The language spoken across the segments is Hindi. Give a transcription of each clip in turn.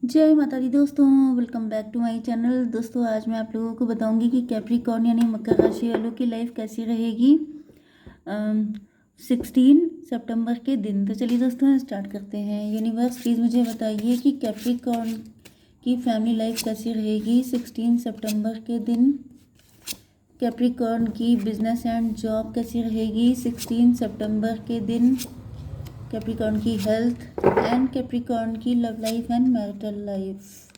जय माता दी दोस्तों, welcome back to my channel. दोस्तों आज मैं आप लोगों को बताऊंगी कि कैप्रिकॉर्न यानी मकर राशि वालों की लाइफ कैसी रहेगी 16 सितंबर के दिन। तो चलिए दोस्तों स्टार्ट करते हैं। यूनिवर्स प्लीज़ मुझे बताइए कि कैप्रिकॉर्न की फैमिली लाइफ कैसी रहेगी 16 सितंबर के दिन। कैप्रिकॉर्न की बिजनेस एंड जॉब कैसी रहेगी 16 सितंबर के दिन। कैप्रिकॉर्न की हेल्थ एंड कैप्रिकॉर्न की love life and marital life.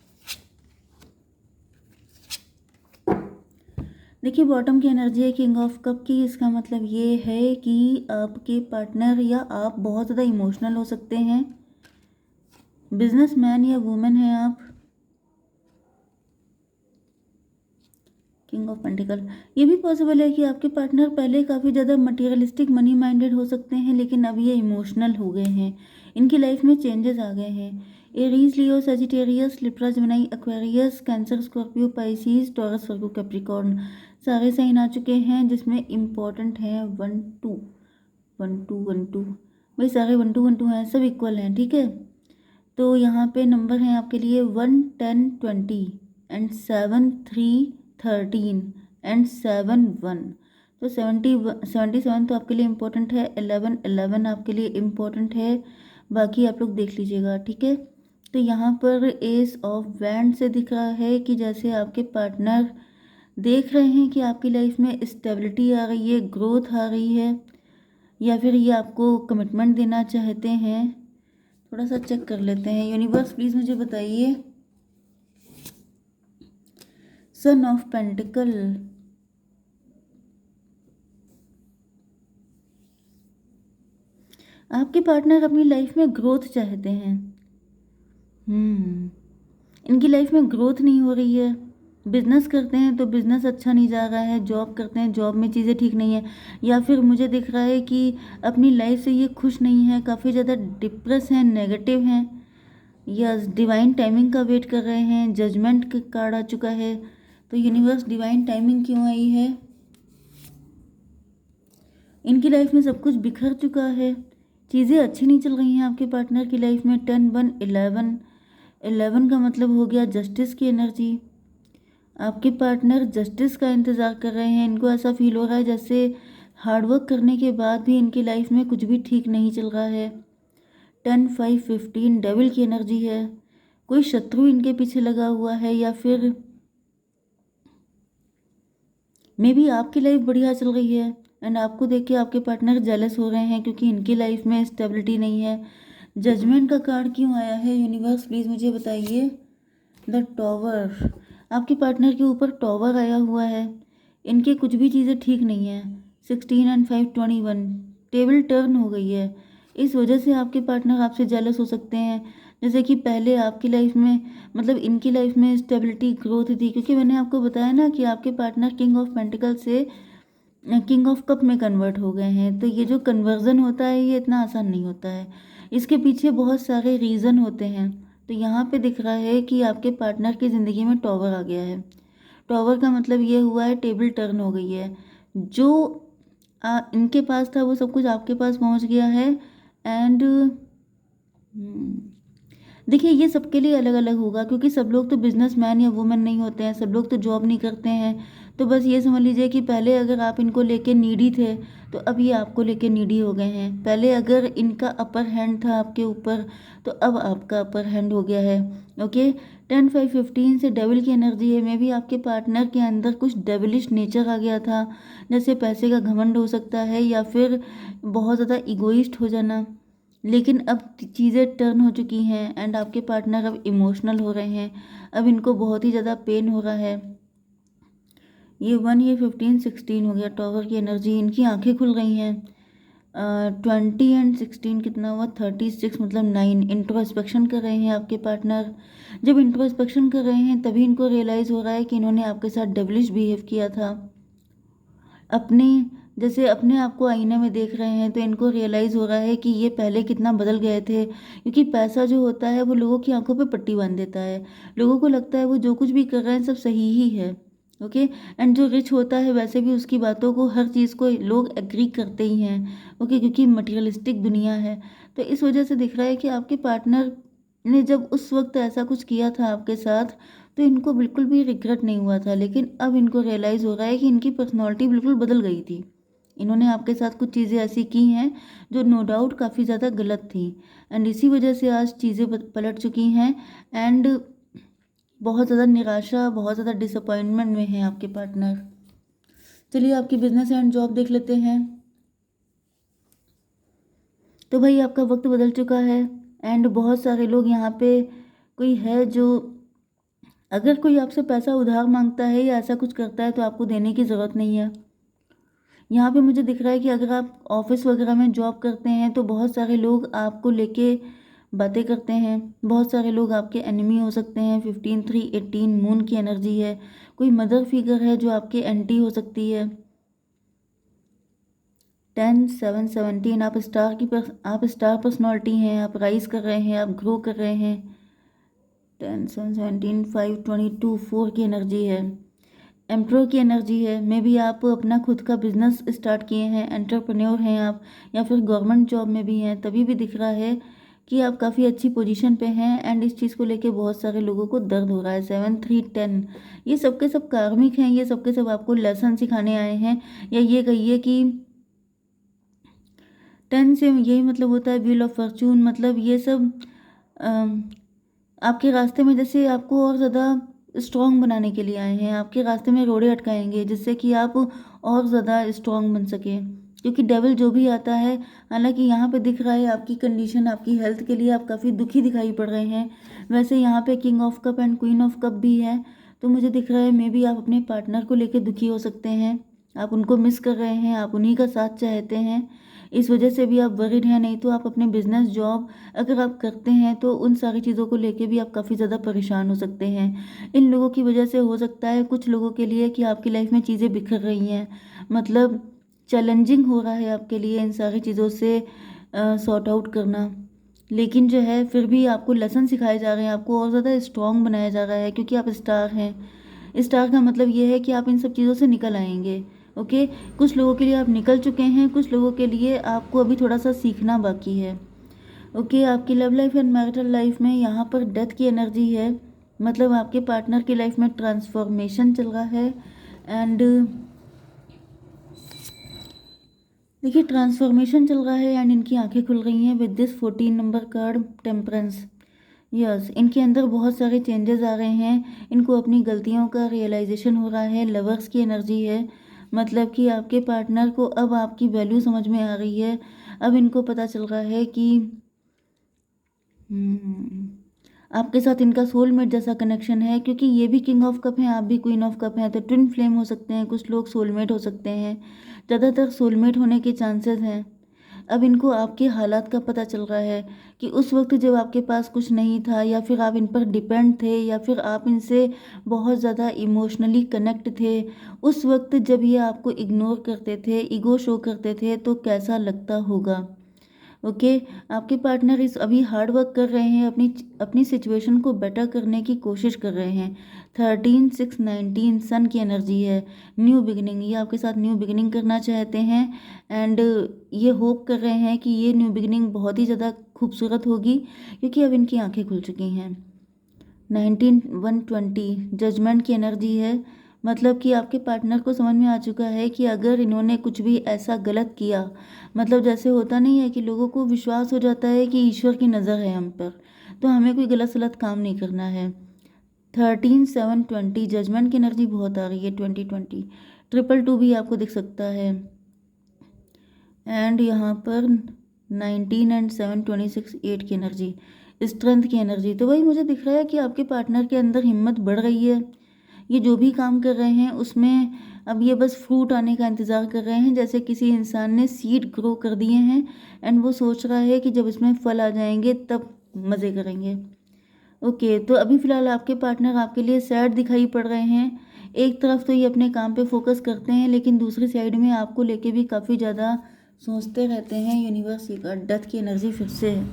देखिए बॉटम की एनर्जी है किंग ऑफ कप की। इसका मतलब ये है कि आपके पार्टनर या आप बहुत ज़्यादा इमोशनल हो सकते हैं। बिजनेसमैन या वुमेन है आप। King of pentacle. ये भी पॉसिबल है कि आपके पार्टनर पहले काफ़ी ज़्यादा मटेरियलिस्टिक मनी माइंडेड हो सकते हैं, लेकिन अब ये इमोशनल हो गए हैं। इनकी लाइफ में चेंजेस आ गए हैं। Aries, Leo, Sagittarius, Libra, Gemini, Aquarius, Cancer, Scorpio, Pisces, Taurus, Virgo, Capricorn सारे साइन आ चुके हैं, जिसमें इम्पॉर्टेंट हैं 1 2 1 2 1 2। भाई सारे 1 2 1 2 हैं, सब इक्वल हैं, ठीक है। तो यहाँ पे नंबर हैं आपके लिए 1 10 20 एंड 7 3 13 एंड 7 1। तो 77 तो आपके लिए इम्पोर्टेंट है। 11 आपके लिए इम्पोर्टेंट है। बाकी आप लोग देख लीजिएगा, ठीक है। तो यहाँ पर एस ऑफ वैंड से दिख रहा है कि जैसे आपके पार्टनर देख रहे हैं कि आपकी लाइफ में स्टेबिलिटी आ रही है, ग्रोथ आ रही है, या फिर ये आपको कमिटमेंट देना चाहते हैं। थोड़ा सा चेक कर लेते हैं। यूनिवर्स प्लीज मुझे बताइए सन ऑफ पेंटिकल। आपके पार्टनर अपनी लाइफ में ग्रोथ चाहते हैं। इनकी लाइफ में ग्रोथ नहीं हो रही है। बिजनेस करते हैं तो बिजनेस अच्छा नहीं जा रहा है। जॉब करते हैं, जॉब में चीज़ें ठीक नहीं है। या फिर मुझे दिख रहा है कि अपनी लाइफ से ये खुश नहीं है, काफ़ी ज़्यादा डिप्रेस हैं, नेगेटिव हैं, या डिवाइन टाइमिंग का वेट कर रहे हैं। जजमेंट का कार्ड आ चुका है। तो यूनिवर्स डिवाइन टाइमिंग क्यों आई है? इनकी लाइफ में सब कुछ बिखर चुका है, चीज़ें अच्छी नहीं चल रही हैं आपके पार्टनर की लाइफ में। 10 1 11 11 का मतलब हो गया जस्टिस की एनर्जी। आपके पार्टनर जस्टिस का इंतज़ार कर रहे हैं। इनको ऐसा फील हो रहा है जैसे हार्डवर्क करने के बाद भी इनकी लाइफ में कुछ भी ठीक नहीं चल रहा है। 10 5 15 डेविल की एनर्जी है। कोई शत्रु इनके पीछे लगा हुआ है, या फिर मे बी आपकी लाइफ बढ़िया चल रही है एंड आपको देख के आपके पार्टनर जेलस हो रहे हैं क्योंकि इनकी लाइफ में स्टेबिलिटी नहीं है। जजमेंट का कार्ड क्यों आया है? यूनिवर्स प्लीज़ मुझे बताइए। The tower. आपके पार्टनर के ऊपर टॉवर आया हुआ है। इनके कुछ भी चीज़ें ठीक नहीं है। 16 एंड 5 21 टेबल टर्न हो गई है। इस वजह से आपके पार्टनर आपसे जेलस हो सकते हैं। जैसे कि पहले आपकी लाइफ में, मतलब इनकी लाइफ में स्टेबिलिटी ग्रोथ थी, क्योंकि मैंने आपको बताया ना कि आपके पार्टनर किंग ऑफ पेंटिकल से किंग ऑफ कप में कन्वर्ट हो गए हैं। तो ये जो कन्वर्जन होता है ये इतना आसान नहीं होता है। इसके पीछे बहुत सारे रीज़न होते हैं। तो यहाँ पे दिख रहा है कि आपके पार्टनर की ज़िंदगी में टॉवर आ गया है। टॉवर का मतलब ये हुआ है टेबल टर्न हो गई है। जो इनके पास था वो सब कुछ आपके पास पहुँच गया है। एंड देखिए ये सबके लिए अलग अलग होगा, क्योंकि सब लोग तो बिजनेसमैन या वुमेन नहीं होते हैं, सब लोग तो जॉब नहीं करते हैं। तो बस ये समझ लीजिए कि पहले अगर आप इनको लेके नीडी थे तो अब ये आपको लेके नीडी हो गए हैं। पहले अगर इनका अपर हैंड था आपके ऊपर तो अब आपका अपर हैंड हो गया है। ओके। 10 5 15 से डेविल की एनर्जी है। मे भी आपके पार्टनर के अंदर कुछ डेविलिश नेचर आ गया था, जैसे पैसे का घमंड हो सकता है या फिर बहुत ज़्यादा इगोइस्ट हो जाना। लेकिन अब चीज़ें टर्न हो चुकी हैं एंड आपके पार्टनर अब इमोशनल हो रहे हैं। अब इनको बहुत ही ज़्यादा पेन हो रहा है। ये 1 ये 15 16 हो गया टॉवर की एनर्जी। इनकी आंखें खुल गई हैं। 20 एंड 16 कितना हुआ? 36 मतलब 9। इंट्रोस्पेक्शन कर रहे हैं आपके पार्टनर। जब इंट्रोस्पेक्शन कर रहे हैं तभी इनको रियलाइज़ हो रहा है कि इन्होंने आपके साथ डेविलिश बिहेव किया था। अपने जैसे अपने आप को आईने में देख रहे हैं तो इनको रियलाइज़ हो रहा है कि ये पहले कितना बदल गए थे, क्योंकि पैसा जो होता है वो लोगों की आंखों पे पट्टी बांध देता है। लोगों को लगता है वो जो कुछ भी कर रहे हैं सब सही ही है। ओके। एंड जो रिच होता है वैसे भी उसकी बातों को, हर चीज़ को लोग एग्री करते ही हैं। ओके, क्योंकि मटेरियलिस्टिक दुनिया है। तो इस वजह से दिख रहा है कि आपके पार्टनर ने जब उस वक्त ऐसा कुछ किया था आपके साथ, तो इनको बिल्कुल भी रिग्रेट नहीं हुआ था, लेकिन अब इनको रियलाइज़ हो रहा है कि इनकी पर्सनैलिटी बिल्कुल बदल गई थी। इन्होंने आपके साथ कुछ चीज़ें ऐसी की हैं जो नो डाउट काफ़ी ज़्यादा गलत थी, एंड इसी वजह से आज चीज़ें पलट चुकी हैं। एंड बहुत ज़्यादा निराशा, बहुत ज़्यादा डिसअपॉइंटमेंट में है आपके पार्टनर। चलिए आपकी बिजनेस एंड जॉब देख लेते हैं। तो भाई आपका वक्त बदल चुका है, एंड बहुत सारे लोग यहाँ पे कोई है जो, अगर कोई आपसे पैसा उधार मांगता है या ऐसा कुछ करता है तो आपको देने की ज़रूरत नहीं है। यहाँ पे मुझे दिख रहा है कि अगर आप ऑफिस वगैरह में जॉब करते हैं तो बहुत सारे लोग आपको लेके बातें करते हैं। बहुत सारे लोग आपके एनिमी हो सकते हैं। 15/3/18 मून की एनर्जी है। कोई मदर फिगर है जो आपके एंटी हो सकती है। 10/7/17 आप स्टार पर्सनालिटी हैं, आप राइज कर रहे हैं, आप ग्रो कर रहे हैं। 10/7/17 5/22 4 की एनर्जी है। एम्प्रो की एनर्जी है। मे बी आप अपना खुद का बिजनेस स्टार्ट किए हैं, एंटरप्रेन्योर हैं आप, या फिर गवर्नमेंट जॉब में भी हैं, तभी भी दिख रहा है कि आप काफ़ी अच्छी पोजीशन पे हैं। एंड इस चीज़ को लेके बहुत सारे लोगों को दर्द हो रहा है। 7/3/10 ये सब के सब कार्मिक हैं, ये सब के सब आपको लेसन सिखाने आए हैं, या ये कहिए कि 10 से यही मतलब होता है व्हील ऑफ फॉर्चून। मतलब ये सब अम, आपके रास्ते में जैसे आपको और ज़्यादा स्ट्रॉन्ग बनाने के लिए आए हैं। आपके रास्ते में रोड़े अटकाएंगे जिससे कि आप और ज़्यादा स्ट्रॉन्ग बन सकें। क्योंकि डेविल जो भी आता है, हालांकि यहाँ पे दिख रहा है आपकी कंडीशन, आपकी हेल्थ के लिए आप काफ़ी दुखी दिखाई पड़ रहे हैं। वैसे यहाँ पे king of cup and queen of cup भी है, तो मुझे दिख रहा है मे बी आप अपने पार्टनर को लेकर दुखी हो सकते हैं। आप उनको मिस कर रहे हैं, आप उन्हीं का साथ चाहते हैं, इस वजह से भी आप वरीड हैं। नहीं तो आप अपने बिजनेस जॉब अगर आप करते हैं तो उन सारी चीज़ों को लेके भी आप काफ़ी ज़्यादा परेशान हो सकते हैं। इन लोगों की वजह से हो सकता है कुछ लोगों के लिए कि आपकी लाइफ में चीज़ें बिखर रही हैं। मतलब चैलेंजिंग हो रहा है आपके लिए इन सारी चीज़ों से सॉर्ट आउट करना। लेकिन जो है फिर भी आपको लेसन सिखाए जा रहे हैं, आपको और ज़्यादा स्ट्रॉन्ग बनाया जा रहा है, क्योंकि आप स्टार हैं। स्टार का मतलब ये है कि आप इन सब चीज़ों से निकल आएंगे। ओके, कुछ लोगों के लिए आप निकल चुके हैं, कुछ लोगों के लिए आपको अभी थोड़ा सा सीखना बाकी है। ओके, आपकी love life and marital life में यहाँ पर डेथ की एनर्जी है। मतलब आपके पार्टनर की लाइफ में ट्रांसफॉर्मेशन चल रहा है। एंड देखिए ट्रांसफॉर्मेशन चल रहा है एंड इनकी आंखें खुल रही हैं with this 14 number card temperance. Yes, इनके अंदर बहुत सारे चेंजेस आ रहे हैं। इनको अपनी गलतियों का रियलाइजेशन हो रहा है। लवर्स की एनर्जी है। मतलब कि आपके पार्टनर को अब आपकी वैल्यू समझ में आ रही है। अब इनको पता चल रहा है कि हम्म, आपके साथ इनका सोलमेट जैसा कनेक्शन है, क्योंकि ये भी किंग ऑफ कप हैं, आप भी क्वीन ऑफ कप हैं, तो ट्विन फ्लेम हो सकते हैं। कुछ लोग सोलमेट हो सकते हैं। ज़्यादातर सोलमेट होने के चांसेस हैं। अब इनको आपके हालात का पता चल रहा है कि उस वक्त जब आपके पास कुछ नहीं था, या फिर आप इन पर डिपेंड थे, या फिर आप इनसे बहुत ज़्यादा इमोशनली कनेक्ट थे, उस वक्त जब ये आपको इग्नोर करते थे, ईगो शो करते थे, तो कैसा लगता होगा। ओके, आपके पार्टनर इस अभी हार्ड वर्क कर रहे हैं, अपनी अपनी सिचुएशन को बेटर करने की कोशिश कर रहे हैं। 13/6/19 सन की एनर्जी है। न्यू बिगिनिंग, ये आपके साथ न्यू बिगिनिंग करना चाहते हैं। एंड ये होप कर रहे हैं कि ये न्यू बिगिनिंग बहुत ही ज़्यादा खूबसूरत होगी, क्योंकि अब इनकी आंखें खुल चुकी हैं। 19/120 जजमेंट की एनर्जी है। मतलब कि आपके पार्टनर को समझ में आ चुका है कि अगर इन्होंने कुछ भी ऐसा गलत किया, मतलब जैसे होता नहीं है कि लोगों को विश्वास हो जाता है कि ईश्वर की नज़र है हम पर, तो हमें कोई गलत सलत काम नहीं करना है। 13/7/20 जजमेंट की एनर्जी बहुत आ रही है। 2020 222 भी आपको दिख सकता है। एंड यहाँ पर 19/7/26 8 की एनर्जी, स्ट्रेंथ की एनर्जी। तो वही मुझे दिख रहा है कि आपके पार्टनर के अंदर हिम्मत बढ़ रही है। ये जो भी काम कर रहे हैं उसमें अब ये बस फ्रूट आने का इंतज़ार कर रहे हैं, जैसे किसी इंसान ने सीड ग्रो कर दिए हैं एंड वो सोच रहा है कि जब इसमें फल आ जाएंगे तब मज़े करेंगे। ओके, तो अभी फ़िलहाल आपके पार्टनर आपके लिए सैड दिखाई पड़ रहे हैं। एक तरफ तो ये अपने काम पे फोकस करते हैं, लेकिन दूसरी साइड में आपको लेके भी काफ़ी ज़्यादा सोचते रहते हैं। यूनिवर्स का डेथ की एनर्जी फिर से है।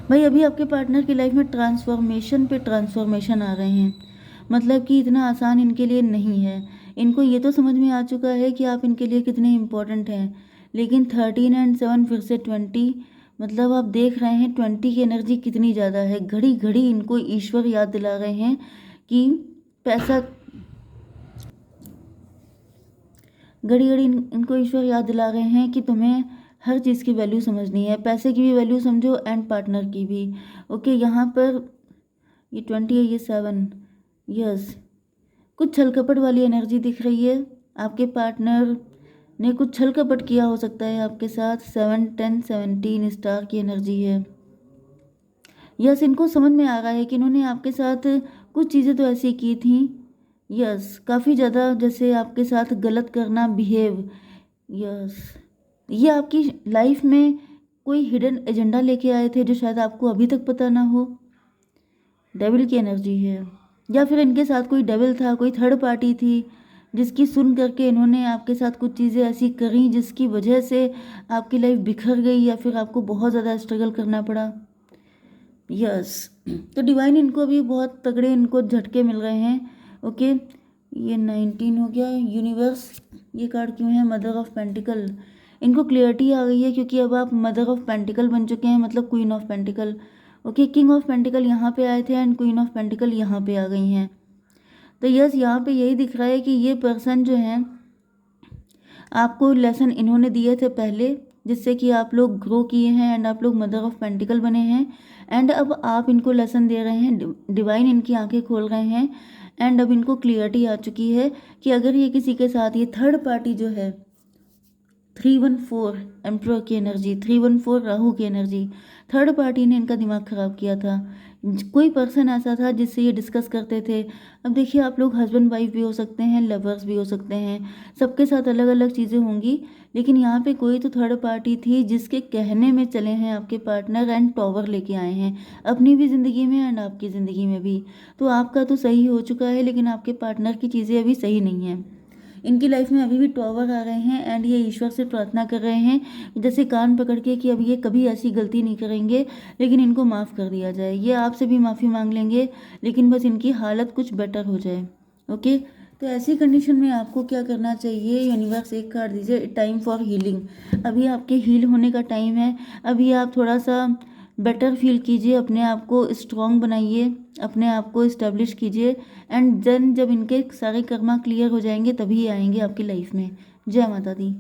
भाई अभी आपके पार्टनर की लाइफ में ट्रांसफॉर्मेशन पे ट्रांसफॉर्मेशन आ रहे हैं। मतलब कि इतना आसान इनके लिए नहीं है। इनको ये तो समझ में आ चुका है कि आप इनके लिए कितने इम्पोर्टेंट हैं, लेकिन 13/7 फिर से 20 मतलब आप देख रहे हैं 20 की एनर्जी कितनी ज़्यादा है। घड़ी घड़ी इनको ईश्वर याद दिला रहे हैं कि पैसा, घड़ी घड़ी इनको ईश्वर याद दिला रहे हैं कि तुम्हें हर चीज़ की वैल्यू समझनी है, पैसे की भी वैल्यू समझो एंड पार्टनर की भी। ओके, यहाँ पर ये 20 है, ये 7, यस, कुछ छल कपट वाली एनर्जी दिख रही है। आपके पार्टनर ने कुछ छल कपट किया हो सकता है आपके साथ। 7, 10, 17 स्टार की एनर्जी है। यस, इनको समझ में आ रहा है कि इन्होंने आपके साथ कुछ चीज़ें तो ऐसी की थी। यस, काफ़ी ज़्यादा, जैसे आपके साथ गलत करना, बिहेव। यस, ये आपकी लाइफ में कोई हिडन एजेंडा लेके आए थे जो शायद आपको अभी तक पता ना हो। डेविल की एनर्जी है, या फिर इनके साथ कोई डेविल था, कोई थर्ड पार्टी थी जिसकी सुन करके इन्होंने आपके साथ कुछ चीज़ें ऐसी करी जिसकी वजह से आपकी लाइफ बिखर गई या फिर आपको बहुत ज़्यादा स्ट्रगल करना पड़ा। यस, तो डिवाइन इनको अभी बहुत तगड़े इनको झटके मिल रहे हैं। ओके, ये 19 हो गया। यूनिवर्स, ये कार्ड क्यों है? Mother of pentacle. इनको क्लियरिटी आ गई है क्योंकि अब आप मदर ऑफ पेंटिकल बन चुके हैं, मतलब queen of pentacle. Okay, king of pentacle यहाँ पे आए थे एंड क्वीन ऑफ पेंटिकल यहाँ पे आ गई हैं। तो यस, यहाँ पे यही दिख रहा है कि ये पर्सन जो है, आपको लेसन इन्होंने दिए थे पहले जिससे कि आप लोग ग्रो किए हैं एंड आप लोग मदर ऑफ पेंटिकल बने हैं। एंड अब आप इनको लेसन दे रहे हैं, डिवाइन इनकी आंखें खोल रहे हैं एंड अब इनको क्लियरिटी आ चुकी है कि अगर ये किसी के साथ, ये थर्ड पार्टी जो है, 314 एम्परर की एनर्जी, 314 राहु की एनर्जी, थर्ड पार्टी ने इनका दिमाग ख़राब किया था। कोई पर्सन ऐसा था जिससे ये डिस्कस करते थे। अब देखिए, आप लोग हस्बैंड वाइफ भी हो सकते हैं, लवर्स भी हो सकते हैं, सबके साथ अलग अलग चीज़ें होंगी, लेकिन यहाँ पे कोई तो थर्ड पार्टी थी जिसके कहने में चले हैं आपके पार्टनर एंड टॉवर लेके आए हैं अपनी भी ज़िंदगी में एंड आपकी ज़िंदगी में भी। तो आपका तो सही हो चुका है, लेकिन आपके पार्टनर की चीज़ें अभी सही नहीं हैं। इनकी लाइफ में अभी भी टॉवर आ रहे हैं एंड ये ईश्वर से प्रार्थना कर रहे हैं जैसे कान पकड़ के कि अब ये कभी ऐसी गलती नहीं करेंगे, लेकिन इनको माफ़ कर दिया जाए। ये आपसे भी माफ़ी मांग लेंगे, लेकिन बस इनकी हालत कुछ बेटर हो जाए। ओके, तो ऐसी कंडीशन में आपको क्या करना चाहिए? यूनिवर्स एक कार्ड दीजिए, टाइम फॉर हीलिंग। अभी आपके हील होने का टाइम है। अभी आप थोड़ा सा बेटर फील कीजिए, अपने आप को स्ट्रॉन्ग बनाइए, अपने आप को इस्टेब्लिश कीजिए एंड देन जब इनके सारे कर्मा क्लियर हो जाएंगे तभी आएंगे आपकी लाइफ में। जय माता दी।